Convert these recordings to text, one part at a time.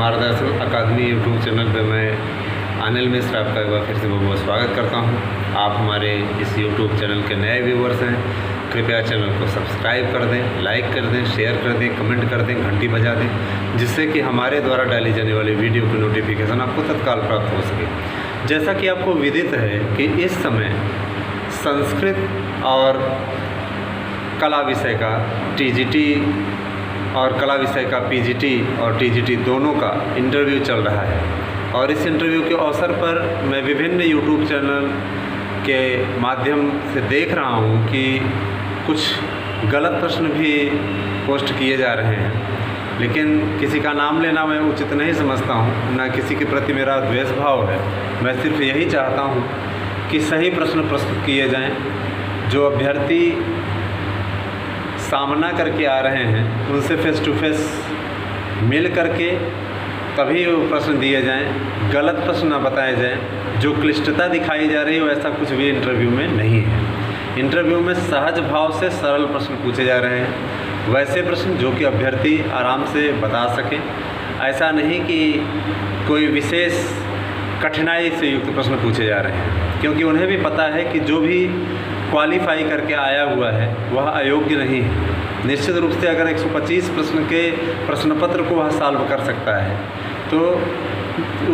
मार्गदर्शन अकादमी YouTube channel पे मैं अनिल मिश्र आपका एक बार फिर से बहुत बहुत स्वागत करता हूं। आप हमारे इस यूट्यूब चैनल के नए व्यूवर्स हैं, कृपया चैनल को सब्सक्राइब कर दें, लाइक कर दें, शेयर कर दें, कमेंट कर दें, घंटी बजा दें, जिससे कि हमारे द्वारा डाली जाने वाली वीडियो की नोटिफिकेशन आपको तत्काल प्राप्त हो सके। जैसा कि आपको विदित है कि इस समय संस्कृत और कला विषय का टीजीटी और कला विषय का पीजीटी और टीजीटी दोनों का इंटरव्यू चल रहा है। और इस इंटरव्यू के अवसर पर मैं विभिन्न यूट्यूब चैनल के माध्यम से देख रहा हूं कि कुछ गलत प्रश्न भी पोस्ट किए जा रहे हैं, लेकिन किसी का नाम लेना मैं उचित नहीं समझता हूं, ना किसी के प्रति मेरा द्वेष भाव है। मैं सिर्फ यही चाहता हूं कि सही प्रश्न प्रस्तुत किए जाएं। जो अभ्यर्थी सामना करके आ रहे हैं उनसे फेस टू फेस मिल करके तभी वो प्रश्न दिए जाएं, गलत प्रश्न न बताए जाएं। जो क्लिष्टता दिखाई जा रही है वैसा कुछ भी इंटरव्यू में नहीं है। इंटरव्यू में सहज भाव से सरल प्रश्न पूछे जा रहे हैं, वैसे प्रश्न जो कि अभ्यर्थी आराम से बता सकें। ऐसा नहीं कि कोई विशेष कठिनाई से युक्त प्रश्न पूछे जा रहे हैं, क्योंकि उन्हें भी पता है कि जो भी क्वालिफाई करके आया हुआ है वह अयोग्य नहीं है। निश्चित रूप से अगर 125 प्रश्न के प्रश्न पत्र को वह सॉल्व कर सकता है तो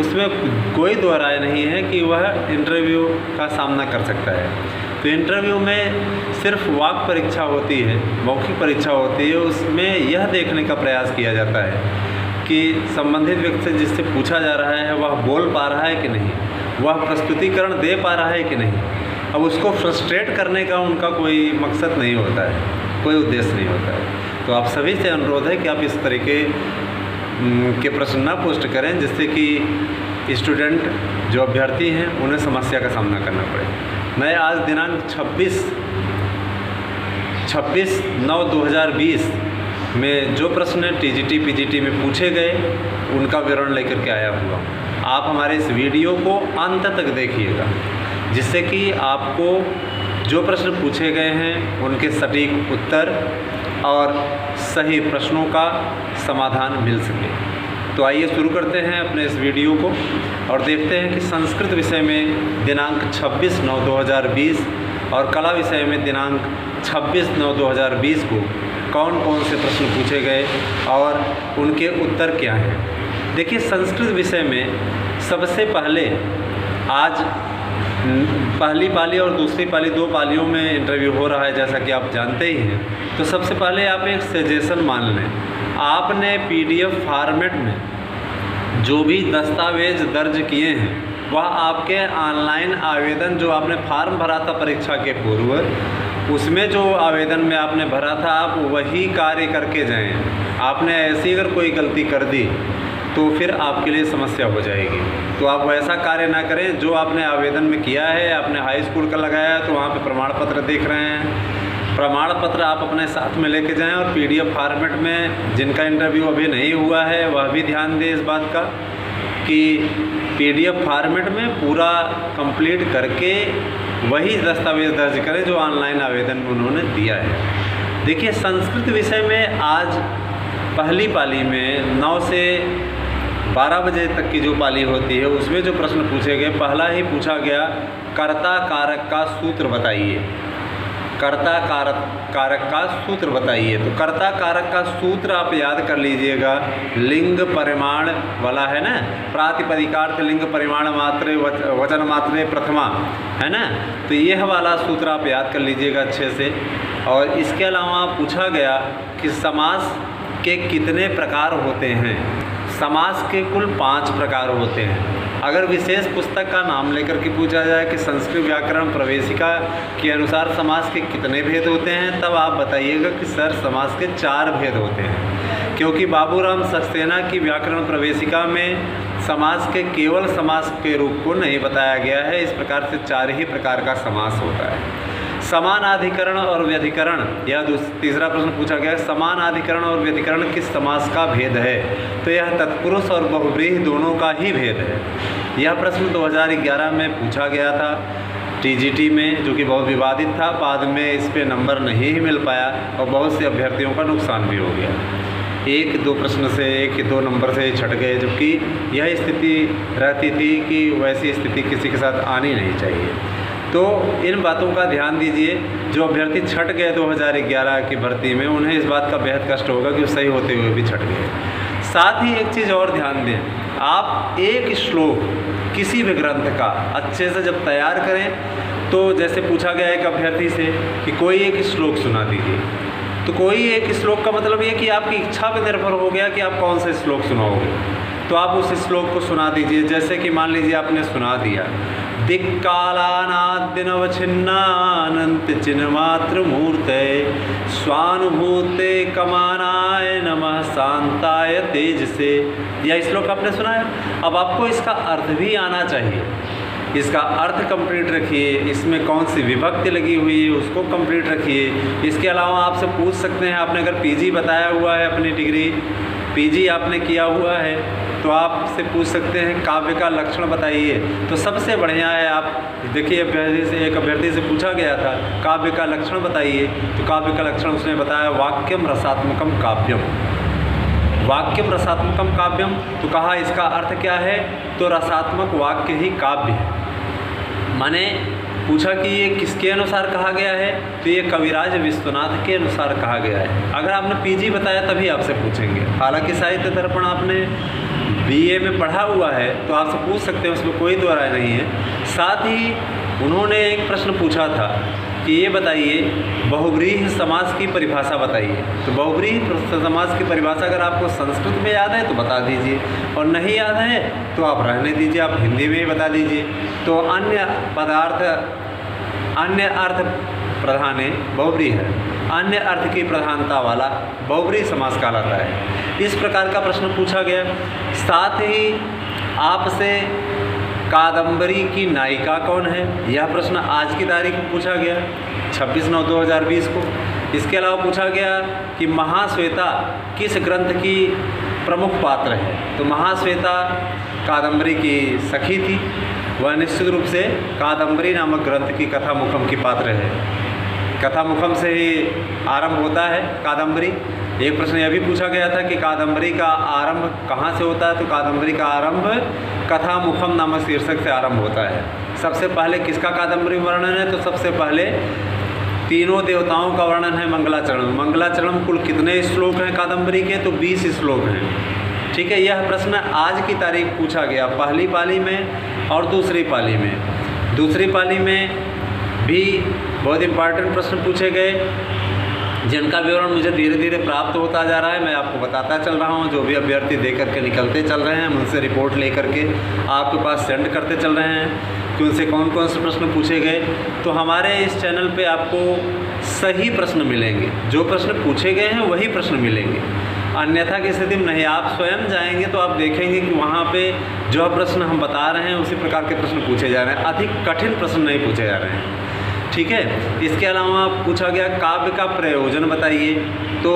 उसमें कोई दो राय नहीं है कि वह इंटरव्यू का सामना कर सकता है। तो इंटरव्यू में सिर्फ वाक परीक्षा होती है, मौखिक परीक्षा होती है। उसमें यह देखने का प्रयास किया जाता है कि संबंधित व्यक्ति से जिससे पूछा जा रहा है वह बोल पा रहा है कि नहीं, वह प्रस्तुतिकरण दे पा रहा है कि नहीं। अब उसको फ्रस्ट्रेट करने का उनका कोई मकसद नहीं होता है, कोई उद्देश्य नहीं होता है। तो आप सभी से अनुरोध है कि आप इस तरीके के प्रश्न ना पोस्ट करें, जिससे कि स्टूडेंट जो अभ्यर्थी हैं उन्हें समस्या का सामना करना पड़े। मैं आज दिनांक 26/9/2020 में जो प्रश्न टीजीटी पीजीटी में पूछे गए उनका विवरण लेकर के आया हुआ। आप हमारे इस वीडियो को अंत तक देखिएगा, जिससे कि आपको जो प्रश्न पूछे गए हैं उनके सटीक उत्तर और सही प्रश्नों का समाधान मिल सके। तो आइए शुरू करते हैं अपने इस वीडियो को और देखते हैं कि संस्कृत विषय में दिनांक 26/9/2020 और कला विषय में दिनांक 26/9/2020 को कौन कौन से प्रश्न पूछे गए और उनके उत्तर क्या हैं। देखिए, संस्कृत विषय में सबसे पहले आज पहली पाली और दूसरी पाली, दो पालियों में इंटरव्यू हो रहा है, जैसा कि आप जानते ही हैं। तो सबसे पहले आप एक सजेशन मान लें। आपने पीडीएफ फॉर्मेट में जो भी दस्तावेज दर्ज किए हैं वह आपके ऑनलाइन आवेदन जो आपने फॉर्म भरा था परीक्षा के पूर्व, उसमें जो आवेदन में आपने भरा था आप वही कार्य करके जाएं। आपने ऐसी अगर कोई गलती कर दी तो फिर आपके लिए समस्या हो जाएगी। तो आप वैसा कार्य ना करें जो आपने आवेदन में किया है। आपने हाई स्कूल का लगाया है तो वहाँ पे प्रमाण पत्र देख रहे हैं, प्रमाण पत्र आप अपने साथ में लेके जाएं। और पीडीएफ फॉर्मेट में जिनका इंटरव्यू अभी नहीं हुआ है वह भी ध्यान दें इस बात का कि पीडीएफ फॉर्मेट में पूरा कंप्लीट करके वही दस्तावेज दर्ज करें जो ऑनलाइन आवेदन में उन्होंने दिया है। देखिए, संस्कृत विषय में आज पहली पाली में 9 से 12 बजे तक की जो पाली होती है उसमें जो प्रश्न पूछे गए, पहला ही पूछा गया कर्ता कारक का सूत्र बताइए। कर्ता कारक का सूत्र बताइए। तो कर्ता कारक का सूत्र आप याद कर लीजिएगा, लिंग परिमाण वाला है ना, प्रातिपदिकार्थ लिंग परिमाण मात्रे वचन मात्रे प्रथमा, है ना। तो यह वाला सूत्र आप याद कर लीजिएगा अच्छे से। और इसके अलावा पूछा गया कि समास के कितने प्रकार होते हैं। समास के कुल 5 प्रकार होते हैं। अगर विशेष पुस्तक का नाम लेकर के पूछा जाए कि संस्कृत व्याकरण प्रवेशिका के अनुसार समास के कितने भेद होते हैं, तब आप बताइएगा कि सर समास के 4 भेद होते हैं, क्योंकि बाबूराम सक्सेना की व्याकरण प्रवेशिका में समास के केवल समास के रूप को नहीं बताया गया है। इस प्रकार से 4 ही प्रकार का समास होता है। समानाधिकरण और व्यधिकरण, यह तीसरा प्रश्न पूछा गया, समानाधिकरण और व्यधिकरण किस समास का भेद है। तो यह तत्पुरुष और बहुव्रीहि दोनों का ही भेद है। यह प्रश्न 2011 में पूछा गया था टीजीटी में, जो कि बहुत विवादित था। बाद में इस पे नंबर नहीं ही मिल पाया और बहुत से अभ्यर्थियों का नुकसान भी हो गया। एक दो प्रश्न से, एक दो नंबर से छट गए, जबकि यह स्थिति रहती थी कि वैसी स्थिति किसी के साथ आनी नहीं चाहिए। तो इन बातों का ध्यान दीजिए। जो अभ्यर्थी छट गए 2011 की भर्ती में, उन्हें इस बात का बेहद कष्ट होगा कि वो सही होते हुए भी छट गए। साथ ही एक चीज़ और ध्यान दें, आप एक श्लोक किसी भी ग्रंथ का अच्छे से जब तैयार करें, तो जैसे पूछा गया एक अभ्यर्थी से कि कोई एक श्लोक सुना दीजिए, तो कोई एक श्लोक का मतलब ये कि आपकी इच्छा पर निर्भर हो गया कि आप कौन सा श्लोक सुनाओगे। तो आप उस श्लोक को सुना दीजिए। जैसे कि मान लीजिए आपने सुना दिया, दिक्कालानाद्यनवच्छिन्नानंत चिन्मात्र मूर्ते स्वानुभूते कमानाय नमः शांताय तेजसे। यह श्लोक आपने सुनाया। अब आपको इसका अर्थ भी आना चाहिए। इसका अर्थ कंप्लीट रखिए, इसमें कौन सी विभक्ति लगी हुई है उसको कंप्लीट रखिए। इसके अलावा आपसे पूछ सकते हैं, आपने अगर पीजी बताया हुआ है, अपनी डिग्री पीजी आपने किया हुआ है, तो आपसे पूछ सकते हैं काव्य का लक्षण बताइए। तो सबसे बढ़िया है, आप देखिए एक अभ्यर्थी से पूछा गया था काव्य का लक्षण बताइए, तो काव्य का लक्षण उसने बताया वाक्यम रसात्मकम काव्यम। वाक्यम रसात्मकम काव्यम, तो कहा इसका अर्थ क्या है, तो रसात्मक वाक्य ही काव्य है। माने पूछा कि ये किसके अनुसार कहा गया है, तो ये कविराज विश्वनाथ के अनुसार कहा गया है। अगर आपने पीजी बताया तभी आपसे पूछेंगे। हालांकि साहित्य दर्पण आपने बीए में पढ़ा हुआ है तो आपसे पूछ सकते हैं, उसमें कोई दो राय नहीं है। साथ ही उन्होंने एक प्रश्न पूछा था कि ये बताइए बहुव्रीहि समास की परिभाषा बताइए। तो बहुव्रीहि समास की परिभाषा अगर आपको संस्कृत में याद है तो बता दीजिए, और नहीं याद है तो आप रहने दीजिए, आप हिंदी में ही बता दीजिए। तो अन्य अर्थ प्रधान बहुव्रीहि है, अन्य अर्थ की प्रधानता वाला बहुव्रीहि समास कहलाता है। इस प्रकार का प्रश्न पूछा गया। साथ ही आपसे कादम्बरी की नायिका कौन है, यह प्रश्न आज की तारीख में पूछा गया 26/9/2020 को। इसके अलावा पूछा गया कि महाश्वेता किस ग्रंथ की प्रमुख पात्र है, तो महाश्वेता कादम्बरी की सखी थी। वह निश्चित रूप से कादम्बरी नामक ग्रंथ की कथामुखम की पात्र है। कथामुखम से ही आरंभ होता है कादम्बरी। एक प्रश्न यह भी पूछा गया था कि कादम्बरी का आरंभ कहाँ से होता है, तो कादम्बरी का आरंभ कथामुखम नामक शीर्षक से आरंभ होता है। सबसे पहले किसका कादम्बरी वर्णन है, तो सबसे पहले तीनों देवताओं का वर्णन है मंगलाचरण। मंगलाचरण कुल कितने श्लोक हैं कादम्बरी के, तो 20 श्लोक हैं। ठीक है, यह प्रश्न आज की तारीख पूछा गया पहली पाली में और दूसरी पाली में। दूसरी पाली में भी बहुत इम्पॉर्टेंट प्रश्न पूछे गए, जिनका विवरण मुझे धीरे धीरे प्राप्त होता जा रहा है। मैं आपको बताता चल रहा हूँ, जो भी अभ्यर्थी दे करके निकलते चल रहे हैं, उनसे रिपोर्ट ले करके आपके पास सेंड करते चल रहे हैं कि उनसे कौन कौन से प्रश्न पूछे गए। तो हमारे इस चैनल पे आपको सही प्रश्न मिलेंगे, जो प्रश्न पूछे गए हैं वही प्रश्न मिलेंगे। अन्यथा की स्थिति में नहीं, आप स्वयं जाएंगे तो आप देखेंगे कि वहाँ पे जो प्रश्न हम बता रहे हैं उसी प्रकार के प्रश्न पूछे जा रहे हैं, अधिक कठिन प्रश्न नहीं पूछे जा रहे हैं। ठीक है, इसके अलावा पूछा गया काव्य का प्रयोजन बताइए। तो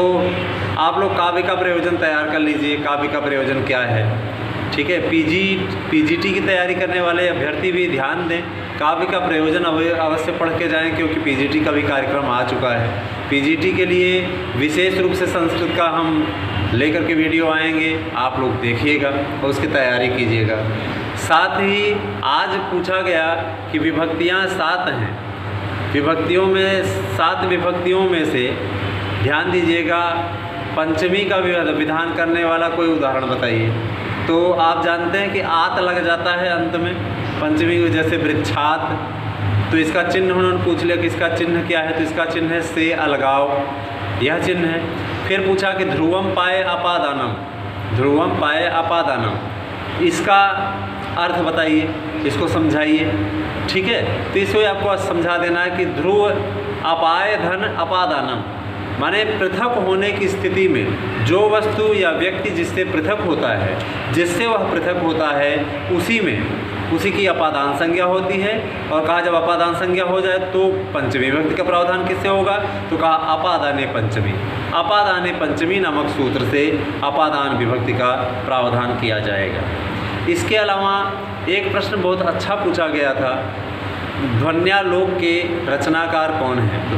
आप लोग काव्य का प्रयोजन तैयार कर लीजिए, काव्य का प्रयोजन क्या है। ठीक है, पीजीटी की तैयारी करने वाले अभ्यर्थी भी ध्यान दें, काव्य का प्रयोजन अवश्य पढ़ के जाएं, क्योंकि पीजीटी का भी कार्यक्रम आ चुका है। पीजीटी के लिए विशेष रूप से संस्कृत का हम लेकर के वीडियो आएंगे, आप लोग देखिएगा और उसकी तैयारी कीजिएगा। साथ ही आज पूछा गया कि विभक्तियाँ 7 हैं, विभक्तियों में 7 विभक्तियों में से ध्यान दीजिएगा पंचमी का विधान करने वाला कोई उदाहरण बताइए। तो आप जानते हैं कि आत लग जाता है अंत में पंचमी को, जैसे वृक्षात। तो इसका चिन्ह उन्होंने पूछ लिया कि इसका चिन्ह क्या है, तो इसका चिन्ह है से अलगाव, यह चिन्ह है। फिर पूछा कि ध्रुवम पाए अपादानम, ध्रुवम पाए अपादानम, इसका अर्थ बताइए, इसको समझाइए। ठीक है, तो इसको आपको समझा देना है कि ध्रुव अपाय धन अपादानम, माने पृथक होने की स्थिति में जो वस्तु या व्यक्ति जिससे पृथक होता है, जिससे वह पृथक होता है, उसी की अपादान संज्ञा होती है। और कहा जब अपादान संज्ञा हो जाए तो पंचमी विभक्ति का प्रावधान किससे होगा, तो कहा अपादाने पंचमी, अपादाने पंचमी नामक सूत्र से अपादान विभक्ति का प्रावधान किया जाएगा। इसके अलावा एक प्रश्न बहुत अच्छा पूछा गया था, ध्वन्यालोक के रचनाकार कौन है। तो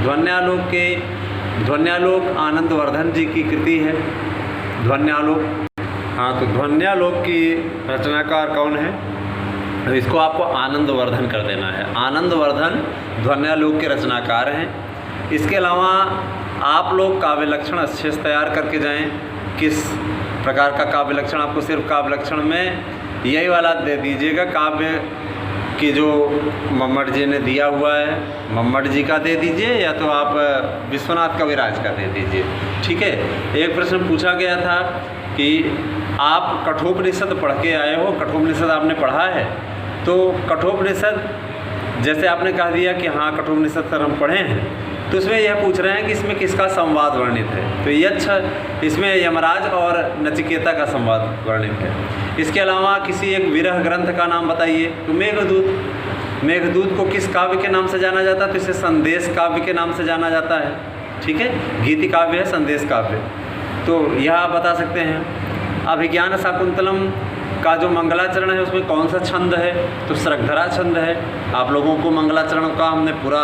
ध्वन्यालोक आनंदवर्धन जी की कृति है। ध्वन्यालोक। हाँ, तो ध्वन्यालोक की रचनाकार कौन है? तो इसको आपको आनंदवर्धन कर देना है। आनंदवर्धन ध्वन्यालोक के रचनाकार हैं। इसके अलावा आप लोग काव्य लक्षण अच्छे से तैयार करके जाएं। किस प्रकार का काव्य लक्षण? आपको सिर्फ काव्य लक्षण में यही वाला दे दीजिएगा, काव्य की जो मम्मट जी ने दिया हुआ है, मम्मट जी का दे दीजिए, या तो आप विश्वनाथ कविराज का दे दीजिए। ठीक है। एक प्रश्न पूछा गया था कि आप कठोपनिषद पढ़ के आए हो, कठोपनिषद आपने पढ़ा है? तो कठोपनिषद जैसे आपने कह दिया कि हाँ कठोपनिषद सर हम पढ़े हैं, तो इसमें यह पूछ रहे हैं कि इसमें किसका संवाद वर्णित है? तो यक्ष, इसमें यमराज और नचिकेता का संवाद वर्णित है। इसके अलावा किसी एक विरह ग्रंथ का नाम बताइए। तो मेघदूत। मेघदूत को किस काव्य के नाम से जाना जाता है? तो इसे संदेश काव्य के नाम से जाना जाता है। ठीक है, गीति काव्य है, संदेश काव्य। तो यह आप बता सकते हैं। अभिज्ञान शाकुंतलम का जो मंगलाचरण है उसमें कौन सा छंद है? तो श्रगधरा छंद है। आप लोगों को मंगलाचरण का हमने पूरा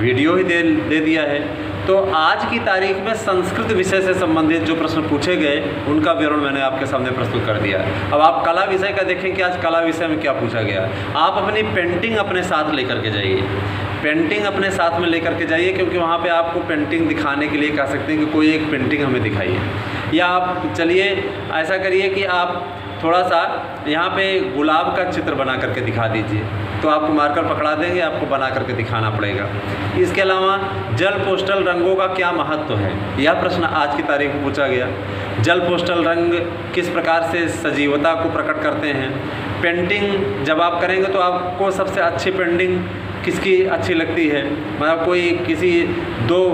वीडियो ही दे दिया है। तो आज की तारीख में संस्कृत विषय से संबंधित जो प्रश्न पूछे गए उनका विवरण मैंने आपके सामने प्रस्तुत कर दिया है। अब आप कला विषय का देखें कि आज कला विषय में क्या पूछा गया। आप अपनी पेंटिंग अपने साथ लेकर के जाइए। पेंटिंग अपने साथ में लेकर के जाइए, क्योंकि वहाँ पे आपको पेंटिंग दिखाने के लिए कह सकते हैं कि कोई एक पेंटिंग हमें दिखाइए। या आप चलिए ऐसा करिए कि आप थोड़ा सा यहाँ पे गुलाब का चित्र बना करके दिखा दीजिए, तो आपको मार्कर पकड़ा देंगे, आपको बना करके दिखाना पड़ेगा। इसके अलावा जल पोस्टल रंगों का क्या महत्व है? यह प्रश्न आज की तारीख में पूछा गया। जल पोस्टल रंग किस प्रकार से सजीवता को प्रकट करते हैं? पेंटिंग जब आप करेंगे तो आपको सबसे अच्छी पेंटिंग किसकी अच्छी लगती है? मतलब कोई किसी 2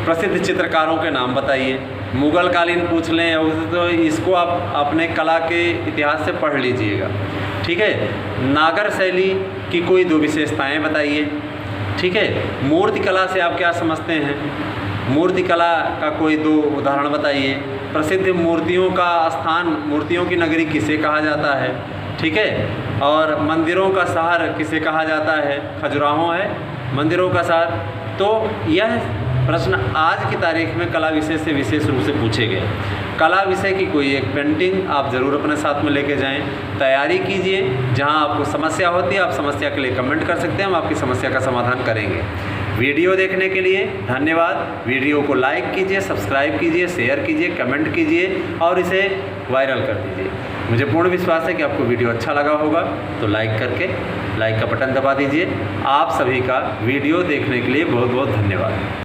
प्रसिद्ध चित्रकारों के नाम बताइए। मुग़ल कालीन पूछ लें तो इसको आप अपने कला के इतिहास से पढ़ लीजिएगा। ठीक है। नागर शैली की कोई 2 विशेषताएं बताइए। ठीक है। मूर्ति कला से आप क्या समझते हैं? मूर्ति कला का कोई 2 उदाहरण बताइए। प्रसिद्ध मूर्तियों का स्थान, मूर्तियों की नगरी किसे कहा जाता है? ठीक है। और मंदिरों का शहर किसे कहा जाता है? खजुराहो है मंदिरों का शहर। तो यह प्रश्न आज की तारीख में कला विषय से विशेष रूप से पूछे गए। कला विषय की कोई एक पेंटिंग आप ज़रूर अपने साथ में लेके जाएं। तैयारी कीजिए। जहां आपको समस्या होती है आप समस्या के लिए कमेंट कर सकते हैं, हम आपकी समस्या का समाधान करेंगे। वीडियो देखने के लिए धन्यवाद। वीडियो को लाइक कीजिए, सब्सक्राइब कीजिए, शेयर कीजिए, कमेंट कीजिए और इसे वायरल कर दीजिए। मुझे पूर्ण विश्वास है कि आपको वीडियो अच्छा लगा होगा, तो लाइक करके लाइक का बटन दबा दीजिए। आप सभी का वीडियो देखने के लिए बहुत बहुत धन्यवाद।